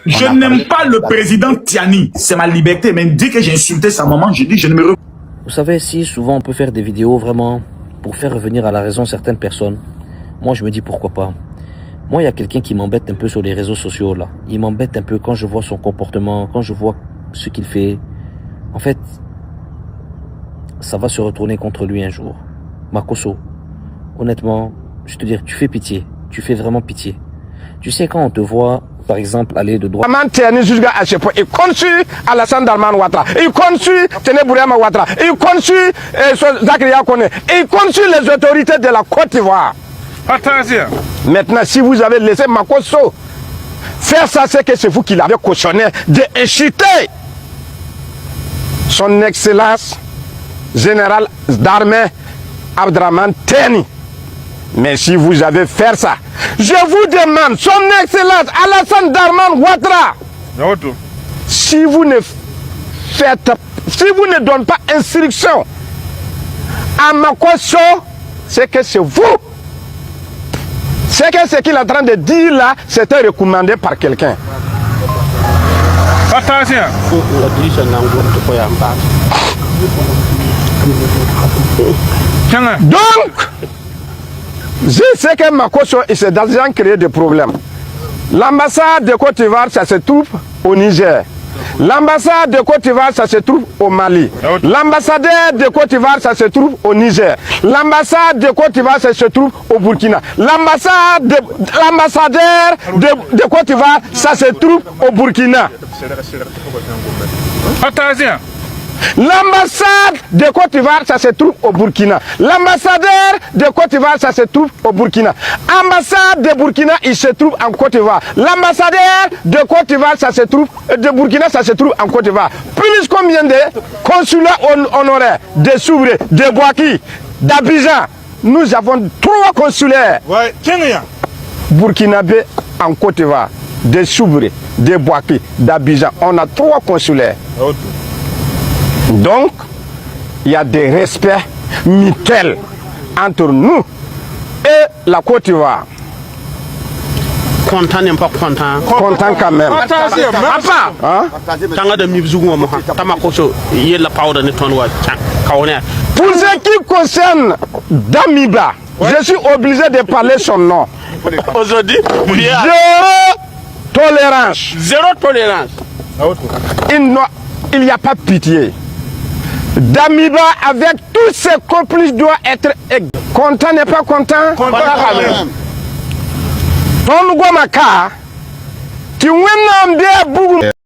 Je n'aime pas le président Tiani. C'est ma liberté. Mais dès que j'ai insulté sa maman, j'ai dit je ne me... Vous savez, si souvent on peut faire des vidéos vraiment pour faire revenir à la raison certaines personnes, moi je me dis pourquoi pas. Moi, il y a quelqu'un qui m'embête un peu sur les réseaux sociaux là. Il m'embête un peu quand je vois son comportement, quand je vois ce qu'il fait. En fait, ça va se retourner contre lui un jour. Makosso, honnêtement, je te dis, tu fais pitié. Tu fais vraiment pitié. Tu sais, quand on te voit, par exemple, aller de droite... Il conçu Alassane Darman Ouattara, il conçu Ténébouriama Ouattara, il conçu Zakaria Kone, il conçu les autorités de la Côte d'Ivoire. Attention. Maintenant, si vous avez laissé Makosso faire ça, c'est que c'est vous qui l'avez cautionné d'insulter son excellence général d'armée Abdraman Teni. Mais si vous avez fait ça, je vous demande, son excellence Alassane Darman Ouattara, si vous ne donnez pas instruction à Makosso, c'est que c'est vous. C'est que ce qu'il est en train de dire là, c'était recommandé par quelqu'un. Attention. Donc, je sais que Makosso s'est déjà créé des problèmes. L'ambassade de Côte d'Ivoire, ça se trouve au Niger. L'ambassade de Côte d'Ivoire, ça se trouve au Mali. L'ambassadeur de Côte d'Ivoire, ça se trouve au Niger. L'ambassade de Côte d'Ivoire, ça se trouve au Burkina. L'ambassadeur de Côte d'Ivoire, ça se trouve au Burkina. Attention. L'ambassade de Côte d'Ivoire, ça se trouve au Burkina. L'ambassadeur de Côte d'Ivoire, ça se trouve au Burkina. L'ambassade de Burkina, il se trouve en Côte d'Ivoire. L'ambassadeur de Côte d'Ivoire, ça se trouve de Burkina, ça se trouve en Côte d'Ivoire. Plus combien de consulats honoraires, de Soubré, de Boaki, d'Abidjan. Nous avons 3 consulaires. Ouais, Burkinabé en Côte d'Ivoire, de Soubré, de Boaki, d'Abidjan. On a 3 consulaires. Donc, il y a des respects mutuels entre nous et la Côte d'Ivoire. Content n'est pas content. Content quand même. Attention, Hein? Pour ce qui concerne Damiba, je suis obligé de parler son nom. Aujourd'hui, Zéro tolérance. Il n'y a pas pitié. Damiba, avec tous ses complices, doit être content, n'est pas content? Content quand même. Ton Guamaka, tu n'as